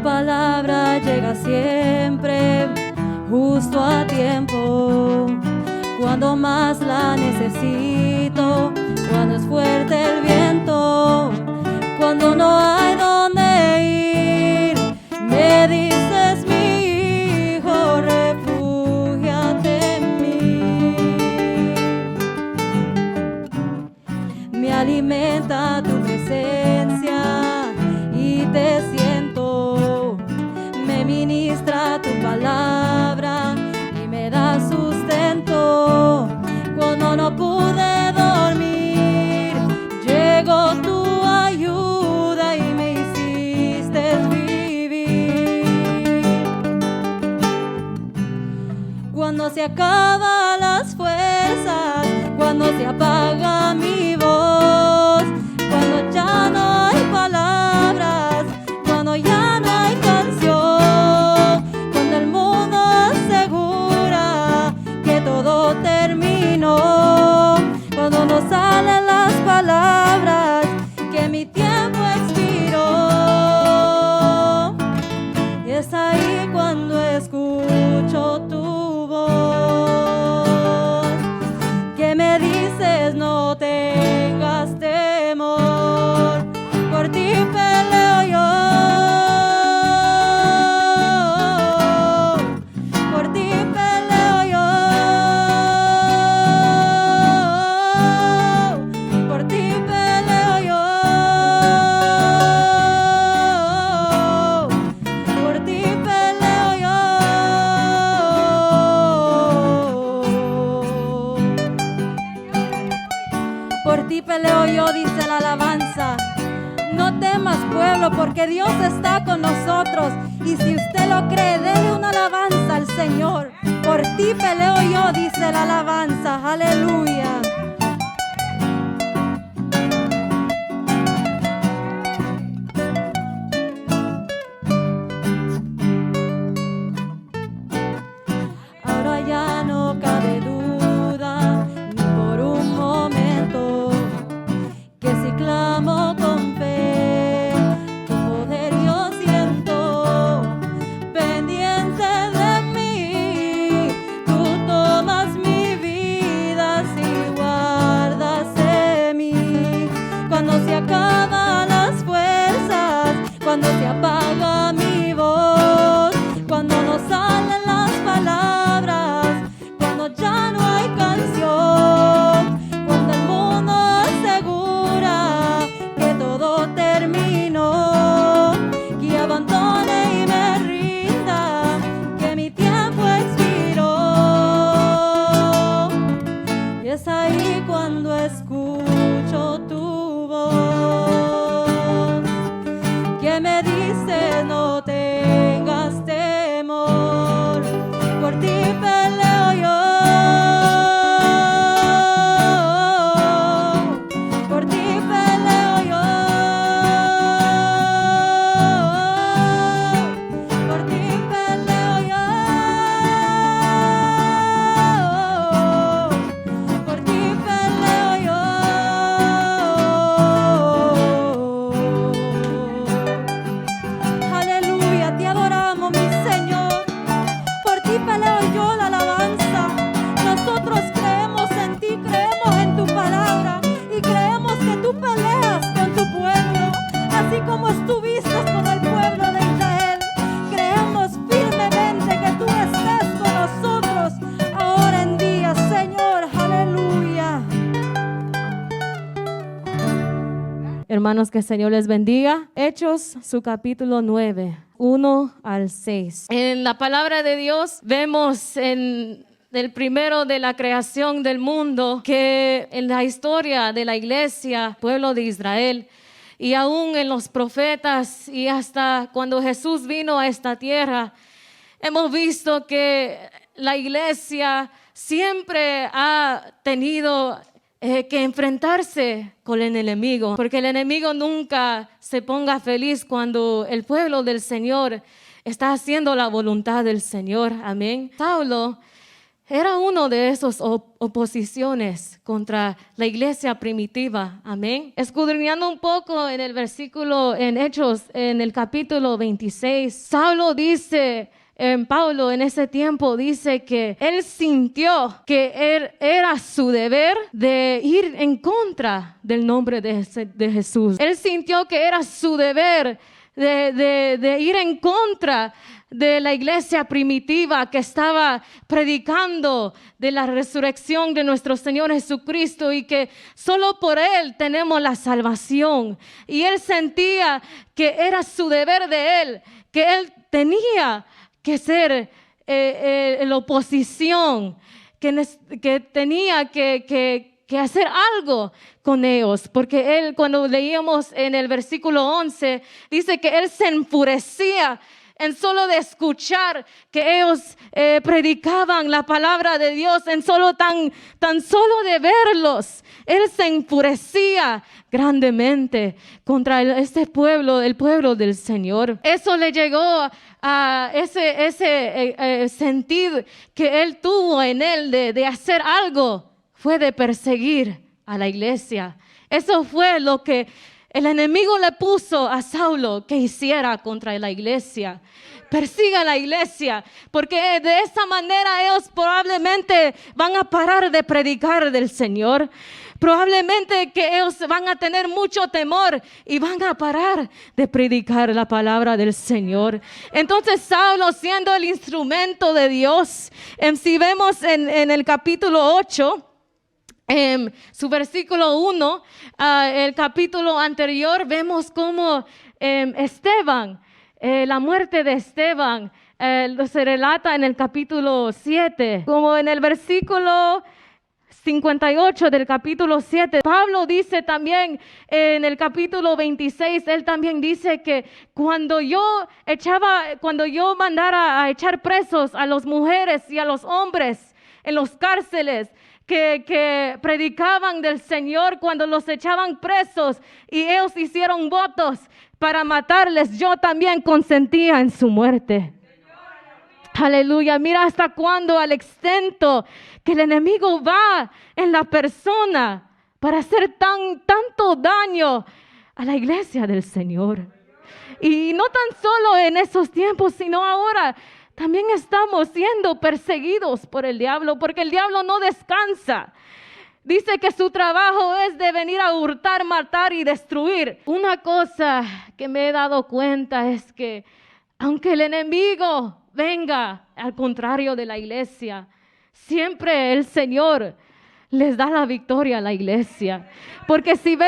palabra llega siempre, justo a tiempo, cuando más la necesito, cuando es fuerte el viento, cuando no hay dónde ir. Me dices, mi hijo, refúgiate en mí. Me alimenta tu presencia y te siento. Me ministra tu palabra y me da sustento. Cuando no pude dormir, llegó tu ayuda y me hiciste vivir. Cuando se acaban las fuerzas, cuando se apaga mi voz, cuando ya no hay palabras, cuando ya no hay canción, cuando el mundo asegura que todo terminó, cuando no salen las palabras, que mi tiempo expiró. Y es ahí cuando escucho tu voz, que me dices, no tengas temor, por ti peleo yo, por ti peleo yo, por ti peleo yo, por ti peleo yo. Por ti peleo yo, dice la alabanza. No temas, pueblo, porque Dios está con nosotros. Y si usted lo cree, déle una alabanza al Señor. Por ti peleo yo, dice la alabanza. Aleluya. Ahora ya no cabe duda, ni por un momento, que si clamo con fe, tu poder yo siento, pendiente de mí. Tú tomas mi vida si guardas en mí. Cuando se acaban las fuerzas, cuando se apaga mi voz, cuando no salen las palabras, cuando ya no hay canción, cuando el mundo asegura que todo terminó, que abandone y me rinda, que mi tiempo expiró. Y es ahí cuando escucho tu voz, que me dice, no tengas temor, por ti peleo yo, por ti peleo yo, por ti peleo yo, por ti peleo yo. Aleluya, te adoramos, mi Señor. Por ti peleo yo la alabanza. Nosotros creemos en ti, creemos en tu palabra y creemos que tú peleas con tu pueblo, así como estuviste con el pueblo de Israel. Creemos firmemente que tú estés con nosotros ahora en día, Señor. Aleluya. Hermanos, que el Señor les bendiga. Hechos, su capítulo 9, 1 al 6. En la palabra de Dios vemos en el primero de la creación del mundo que en la historia de la iglesia, pueblo de Israel, y aún en los profetas y hasta cuando Jesús vino a esta tierra, hemos visto que la iglesia siempre ha tenido que enfrentarse con el enemigo, porque el enemigo nunca se ponga feliz cuando el pueblo del Señor está haciendo la voluntad del Señor. Amén. Saulo era uno de esos oposiciones contra la iglesia primitiva. Amén. Escudriñando un poco en el versículo en Hechos, en el capítulo 26, Saulo dice, Pablo en ese tiempo dice que él sintió que era su deber de ir en contra del nombre de Jesús. Él sintió que era su deber de ir en contra de la iglesia primitiva que estaba predicando de la resurrección de nuestro Señor Jesucristo y que solo por Él tenemos la salvación. Y él sentía que era su deber de él, que él tenía que ser la oposición, que tenía que hacer algo con ellos, porque él, cuando leíamos en el versículo 11, dice que él se enfurecía en solo de escuchar que ellos predicaban la palabra de Dios, en solo tan solo de verlos, él se enfurecía grandemente contra este pueblo, el pueblo del Señor. Eso le llegó a ese sentir que él tuvo en él de hacer algo, fue de perseguir a la iglesia. Eso fue lo que el enemigo le puso a Saulo que hiciera contra la iglesia. Persiga a la iglesia, porque de esa manera ellos probablemente van a parar de predicar del Señor. Probablemente que ellos van a tener mucho temor y van a parar de predicar la palabra del Señor. Entonces Saulo, siendo el instrumento de Dios, si vemos en el capítulo 8, su versículo 1, el capítulo anterior, vemos cómo Esteban, la muerte de Esteban, se relata en el capítulo 7, como en el versículo 58 del capítulo 7. Pablo dice también en el capítulo 26, él también dice que cuando yo mandara a echar presos a las mujeres y a los hombres en los cárceles, que predicaban del Señor, cuando los echaban presos y ellos hicieron votos para matarles, yo también consentía en su muerte. Aleluya. Mira hasta cuándo, al extento que el enemigo va en la persona para hacer tanto daño a la iglesia del Señor. Y no tan solo en esos tiempos, sino ahora también estamos siendo perseguidos por el diablo, porque el diablo no descansa. Dice que su trabajo es de venir a hurtar, matar y destruir. Una cosa que me he dado cuenta es que aunque el enemigo venga al contrario de la iglesia, siempre el Señor les da la victoria a la iglesia. Porque si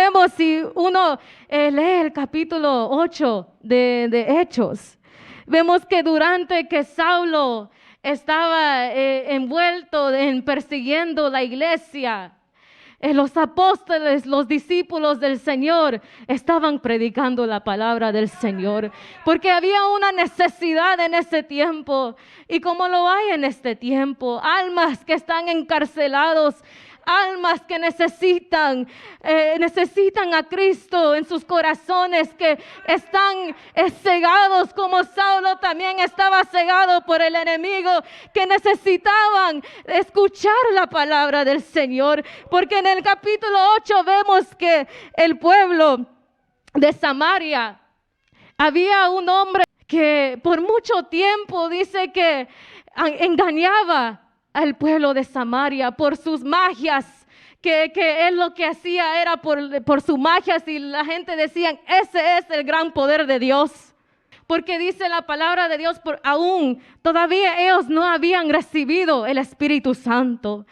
uno lee el capítulo 8 de Hechos, vemos que durante que Saulo estaba envuelto en persiguiendo la iglesia, los apóstoles, los discípulos del Señor estaban predicando la palabra del Señor, porque había una necesidad en ese tiempo, y como lo hay en este tiempo, almas que están encarcelados, almas que necesitan a Cristo en sus corazones, que están cegados como Saulo también estaba cegado por el enemigo, que necesitaban escuchar la palabra del Señor. Porque en el capítulo 8 vemos que el pueblo de Samaria, había un hombre que por mucho tiempo dice que engañaba al pueblo de Samaria por sus magias, que él lo que hacía era por sus magias, y la gente decía, ese es el gran poder de Dios. Porque dice la palabra de Dios, aún todavía ellos no habían recibido el Espíritu Santo.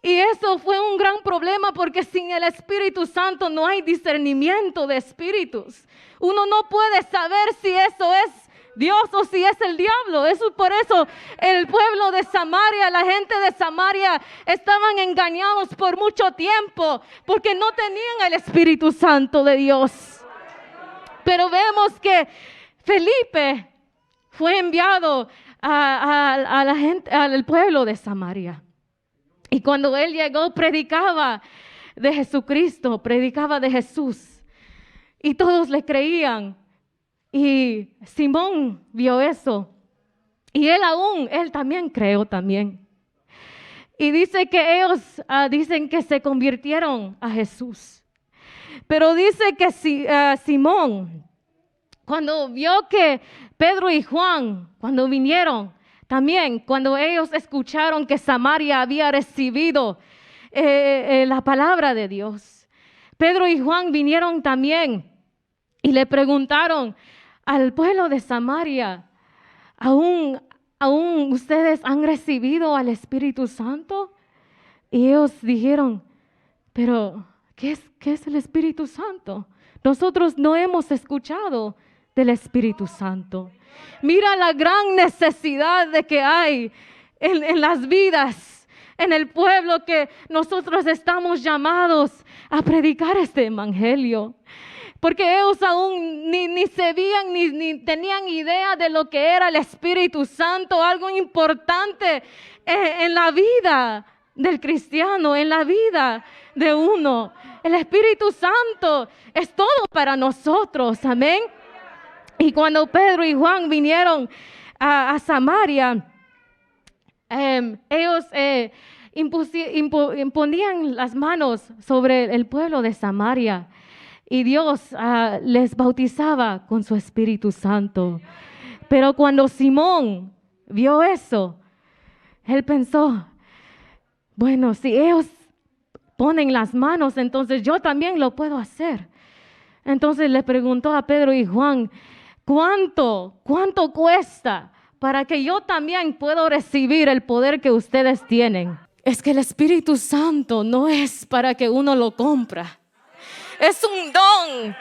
Y eso fue un gran problema, porque sin el Espíritu Santo no hay discernimiento de espíritus. Uno no puede saber si eso es Dios o si es el diablo. Por eso el pueblo de Samaria, la gente de Samaria, estaban engañados por mucho tiempo, porque no tenían el Espíritu Santo de Dios. Pero vemos que Felipe fue enviado a la gente, al pueblo de Samaria. Y cuando él llegó, predicaba de Jesucristo, predicaba de Jesús. Y todos le creían. Y Simón vio eso. Y él también creó también. Y dice que ellos dicen que se convirtieron a Jesús. Pero dice que Simón, cuando vio que Pedro y Juan, cuando vinieron, también cuando ellos escucharon que Samaria había recibido la palabra de Dios, Pedro y Juan vinieron también y le preguntaron al pueblo de Samaria, ¿aún ustedes han recibido al Espíritu Santo? Y ellos dijeron, pero ¿qué es el Espíritu Santo? Nosotros no hemos escuchado del Espíritu Santo. Mira la gran necesidad de que hay en las vidas, en el pueblo, que nosotros estamos llamados a predicar este evangelio. Porque ellos aún ni sabían ni tenían idea de lo que era el Espíritu Santo, algo importante en la vida del cristiano, en la vida de uno. El Espíritu Santo es todo para nosotros, amén. Y cuando Pedro y Juan vinieron a Samaria, ellos imponían las manos sobre el pueblo de Samaria y Dios les bautizaba con su Espíritu Santo. Pero cuando Simón vio eso, él pensó, bueno, si ellos ponen las manos, entonces yo también lo puedo hacer. Entonces le preguntó a Pedro y Juan, ¿cuánto cuesta para que yo también pueda recibir el poder que ustedes tienen? Es que el Espíritu Santo no es para que uno lo compra. Es un don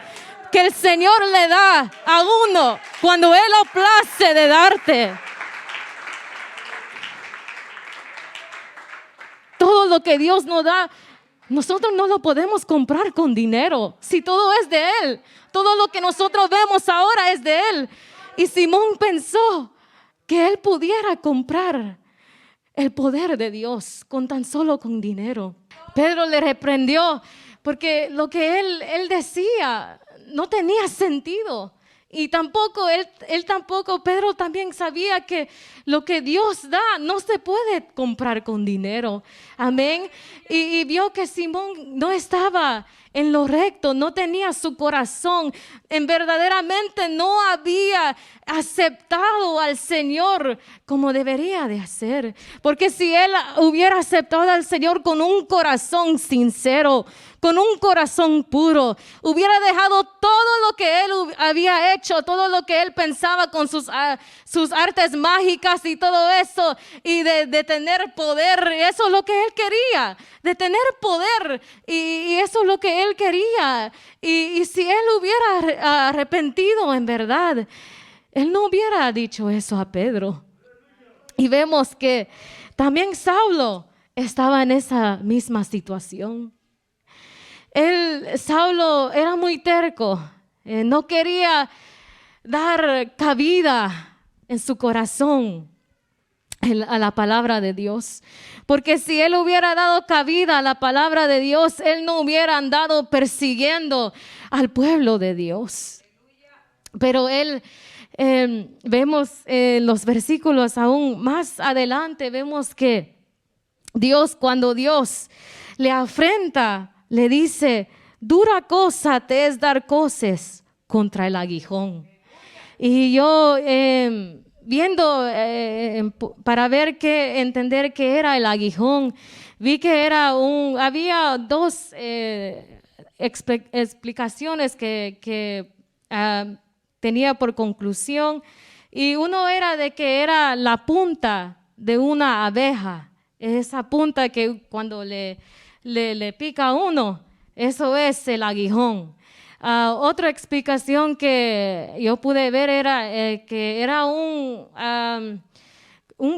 que el Señor le da a uno cuando Él lo place de darte. Todo lo que Dios nos da, nosotros no lo podemos comprar con dinero. Si todo es de Él, todo lo que nosotros vemos ahora es de Él. Y Simón pensó que él pudiera comprar el poder de Dios tan solo con dinero. Pedro le reprendió porque lo que él decía no tenía sentido. Y tampoco, Pedro también sabía que lo que Dios da no se puede comprar con dinero. Amén. Y vio que Simón no estaba en lo recto, no tenía su corazón, verdaderamente no había aceptado al Señor como debería de hacer. Porque si él hubiera aceptado al Señor con un corazón sincero, con un corazón puro, hubiera dejado todo lo que él había hecho, todo lo que él pensaba con sus artes mágicas y todo eso, y de tener poder. Eso es lo que él quería, de tener poder, y eso es lo que él quería. Y si él hubiera arrepentido en verdad, él no hubiera dicho eso a Pedro. Y vemos que también Saulo estaba en esa misma situación. Saulo era muy terco, no quería dar cabida en su corazón a la palabra de Dios, porque si él hubiera dado cabida a la palabra de Dios, él no hubiera andado persiguiendo al pueblo de Dios. Pero vemos en los versículos aún más adelante, vemos que cuando Dios le afrenta, le dice, dura cosa te es dar coces contra el aguijón. Y yo viendo para entender qué era el aguijón, vi que había dos explicaciones que tenía por conclusión. Y uno era de que era la punta de una abeja, esa punta que cuando le pica a uno, eso es el aguijón. Otra explicación que yo pude ver era que era un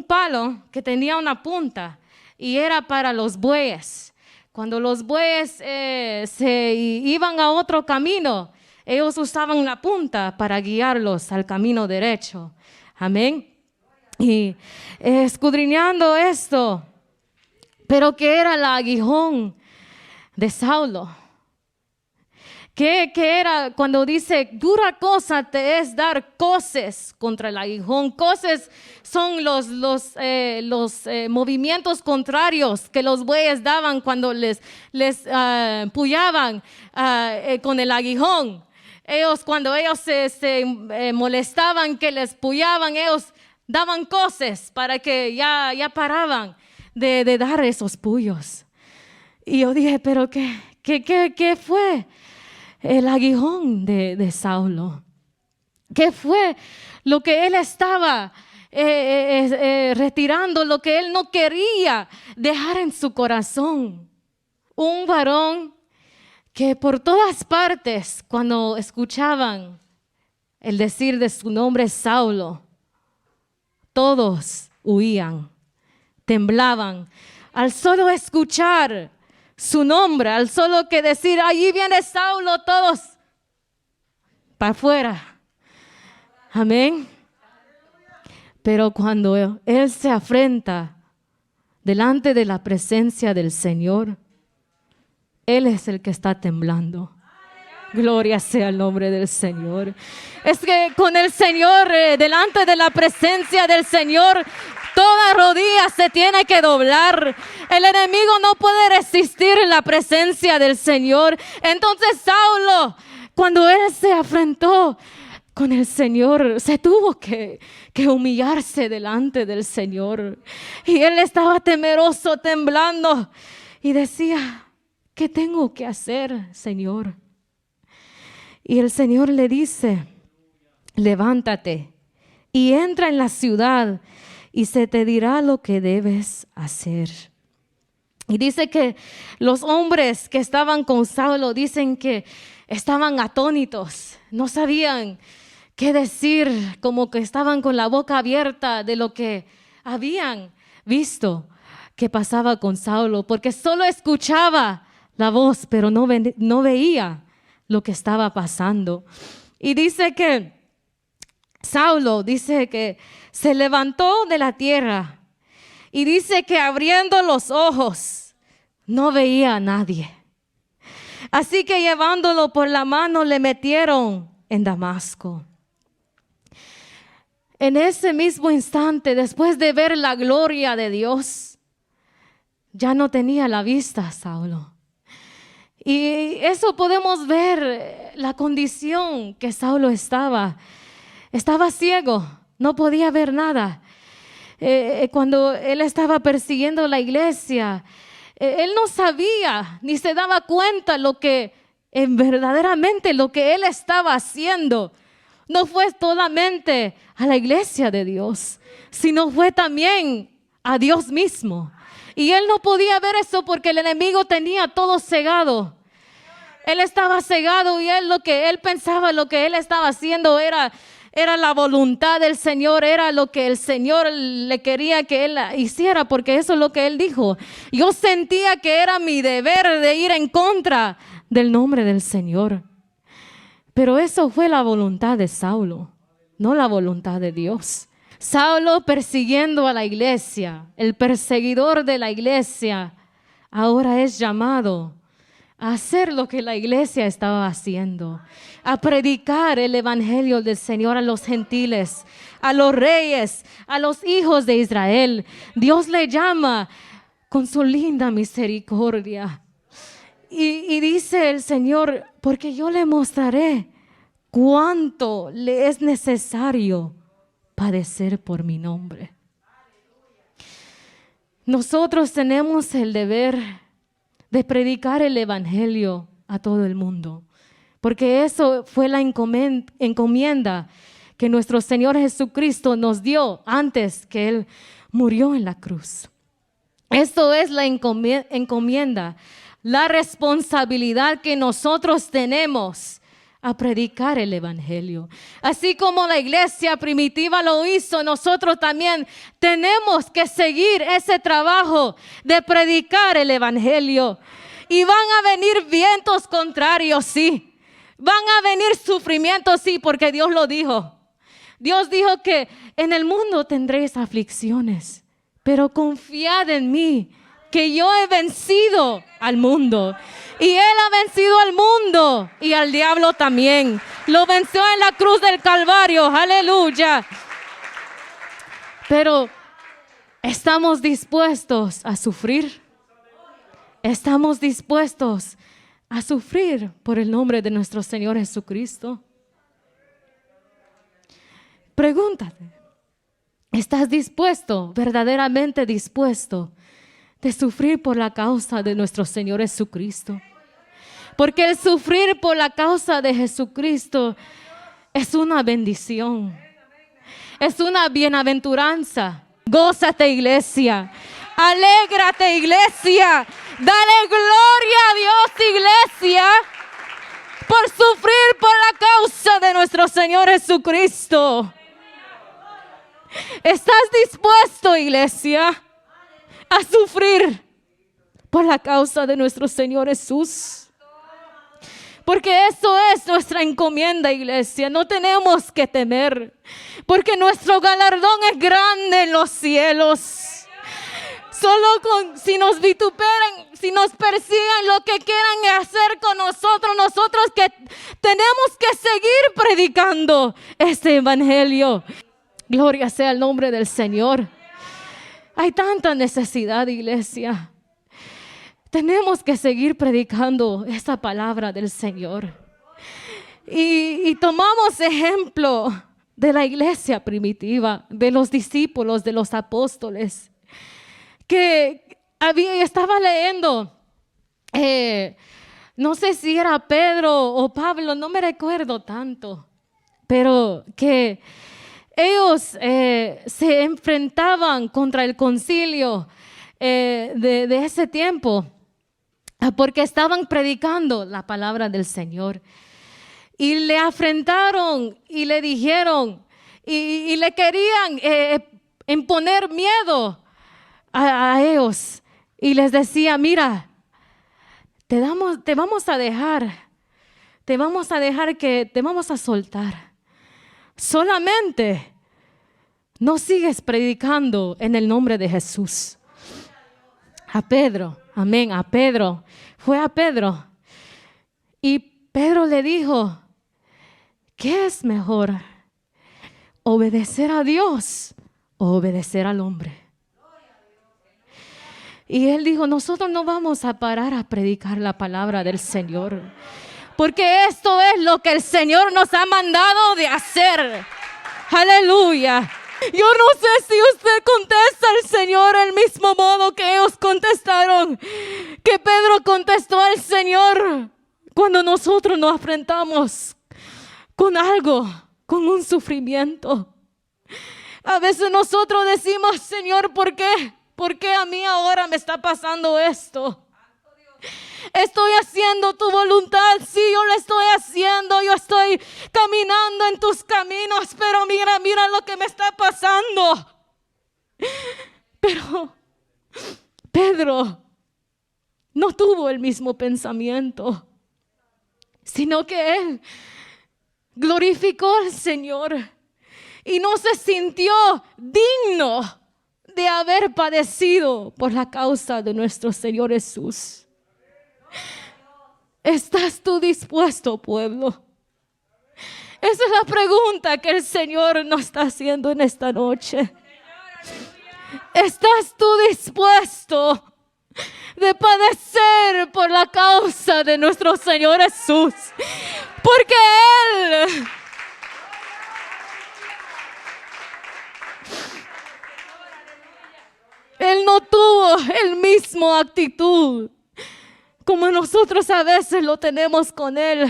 palo que tenía una punta y era para los bueyes. Cuando los bueyes se iban a otro camino, ellos usaban la punta para guiarlos al camino derecho. Amén. Y escudriñando esto, pero que era el aguijón de Saulo, ¿Qué era cuando dice, dura cosa te es dar coces contra el aguijón? Coces son los movimientos contrarios que los bueyes daban cuando les pullaban con el aguijón. Cuando ellos se molestaban que les pullaban, ellos daban coces para que ya paraban de dar esos pullos. Y yo dije, pero ¿qué fue el aguijón de Saulo? ¿Qué fue lo que él estaba retirando, lo que él no quería dejar en su corazón? Un varón que por todas partes, cuando escuchaban el decir de su nombre Saulo, todos huían, temblaban. Al solo escuchar su nombre, al solo que decir, allí viene Saulo, todos para afuera. Amén. Pero cuando él se afrenta delante de la presencia del Señor, él es el que está temblando. Gloria sea el nombre del Señor. Es que con el Señor, delante de la presencia del Señor, toda rodilla se tiene que doblar. El enemigo no puede resistir en la presencia del Señor. Entonces Saulo, cuando él se afrentó con el Señor, se tuvo que humillarse delante del Señor. Y él estaba temeroso, temblando, y decía, ¿qué tengo que hacer, Señor? Y el Señor le dice, levántate y entra en la ciudad y se te dirá lo que debes hacer. Y dice que los hombres que estaban con Saulo dicen que estaban atónitos, no sabían qué decir, como que estaban con la boca abierta de lo que habían visto que pasaba con Saulo, porque solo escuchaba la voz, pero no veía lo que estaba pasando. Y dice que Saulo, dice que se levantó de la tierra y dice que abriendo los ojos no veía a nadie. Así que llevándolo por la mano le metieron en Damasco. En ese mismo instante, después de ver la gloria de Dios, ya no tenía la vista Saulo. Y eso podemos ver la condición que Saulo estaba. Estaba ciego, no podía ver nada. Cuando él estaba persiguiendo la iglesia, él no sabía ni se daba cuenta lo que verdaderamente lo que él estaba haciendo. No fue solamente a la iglesia de Dios, sino fue también a Dios mismo. Y él no podía ver eso porque el enemigo tenía todo cegado. Él estaba cegado y lo que él pensaba, lo que él estaba haciendo era la voluntad del Señor, era lo que el Señor le quería que él hiciera, porque eso es lo que él dijo. Yo sentía que era mi deber de ir en contra del nombre del Señor. Pero eso fue la voluntad de Saulo, no la voluntad de Dios. Saulo persiguiendo a la iglesia, el perseguidor de la iglesia, ahora es llamado a hacer lo que la iglesia estaba haciendo, a predicar el evangelio del Señor a los gentiles, a los reyes, a los hijos de Israel. Dios le llama con su linda misericordia. Y dice el Señor, porque yo le mostraré cuánto le es necesario padecer por mi nombre. Nosotros tenemos el deber de predicar el evangelio a todo el mundo, porque eso fue la encomienda que nuestro Señor Jesucristo nos dio antes que Él murió en la cruz. Esto es la encomienda, la responsabilidad que nosotros tenemos a predicar el evangelio. Así como la iglesia primitiva lo hizo, nosotros también tenemos que seguir ese trabajo de predicar el evangelio. Y van a venir vientos contrarios, sí. Van a venir sufrimientos, sí, porque Dios lo dijo. Dios dijo que en el mundo tendréis aflicciones, pero confiad en mí, que yo he vencido al mundo. Y Él ha vencido al mundo y al diablo también. Lo venció en la cruz del Calvario. Aleluya. Pero ¿estamos dispuestos a sufrir? ¿Estamos dispuestos a sufrir por el nombre de nuestro Señor Jesucristo? Pregúntate, ¿estás dispuesto, verdaderamente dispuesto de sufrir por la causa de nuestro Señor Jesucristo? Porque el sufrir por la causa de Jesucristo es una bendición, es una bienaventuranza. Gózate, iglesia. Alégrate, iglesia. Dale gloria a Dios, iglesia, por sufrir por la causa de nuestro Señor Jesucristo. ¿Estás dispuesto, iglesia, a sufrir por la causa de nuestro Señor Jesús? Porque eso es nuestra encomienda, iglesia. No tenemos que temer, porque nuestro galardón es grande en los cielos. Solo si nos vituperan, si nos persigan, lo que quieran hacer con nosotros que tenemos que seguir predicando este evangelio. Gloria sea el nombre del Señor. Hay tanta necesidad, iglesia. Tenemos que seguir predicando esta palabra del Señor. Y tomamos ejemplo de la iglesia primitiva, de los discípulos, de los apóstoles, que estaba leyendo, no sé si era Pedro o Pablo, no me recuerdo tanto, pero que ellos se enfrentaban contra el concilio de ese tiempo, porque estaban predicando la palabra del Señor. Y le afrentaron y le dijeron y le querían imponer miedo a ellos. Y les decía, mira, te vamos a dejar que te vamos a soltar. Solamente no sigues predicando en el nombre de Jesús. A Pedro, amén, a Pedro. Fue a Pedro. Y Pedro le dijo, ¿qué es mejor? ¿Obedecer a Dios o obedecer al hombre? Y él dijo, nosotros no vamos a parar a predicar la palabra del Señor, porque esto es lo que el Señor nos ha mandado de hacer. Aleluya. Yo no sé si usted contesta al Señor el mismo modo que ellos contestaron, que Pedro contestó al Señor cuando nosotros nos enfrentamos con algo, con un sufrimiento. A veces nosotros decimos, Señor, ¿por qué? ¿Por qué a mí ahora me está pasando esto? Estoy haciendo tu voluntad, sí, yo lo estoy haciendo, yo estoy caminando en tus caminos, pero mira lo que me está pasando. Pero Pedro no tuvo el mismo pensamiento, sino que él glorificó al Señor y no se sintió digno de haber padecido por la causa de nuestro Señor Jesús. ¿Estás tú dispuesto, pueblo? Esa es la pregunta que el Señor nos está haciendo en esta noche. ¿Estás tú dispuesto de padecer por la causa de nuestro Señor Jesús? Porque Él no tuvo el mismo actitud como nosotros a veces lo tenemos con Él.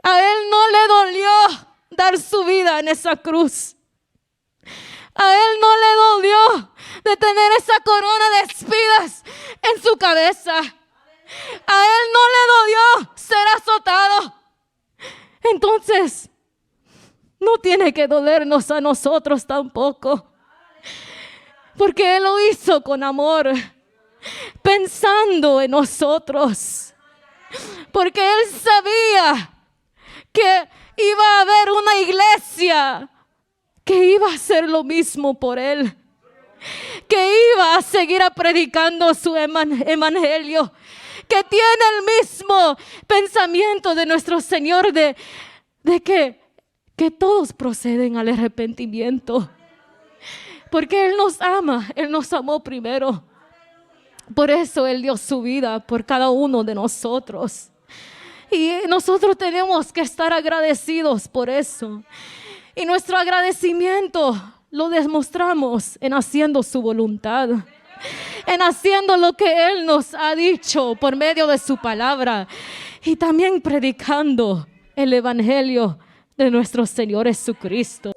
A Él no le dolió dar su vida en esa cruz. A Él no le dolió de tener esa corona de espinas en su cabeza. A Él no le dolió ser azotado. Entonces, no tiene que dolernos a nosotros tampoco. Porque Él lo hizo con amor, pensando en nosotros. Porque Él sabía que iba a haber una iglesia que iba a hacer lo mismo por Él. que iba a seguir predicando su evangelio, que tiene el mismo pensamiento de nuestro Señor de que todos proceden al arrepentimiento. Porque Él nos ama, Él nos amó primero. Por eso Él dio su vida por cada uno de nosotros. Y nosotros tenemos que estar agradecidos por eso. Y nuestro agradecimiento lo demostramos en haciendo su voluntad, en haciendo lo que Él nos ha dicho por medio de su palabra, y también predicando el evangelio de nuestro Señor Jesucristo.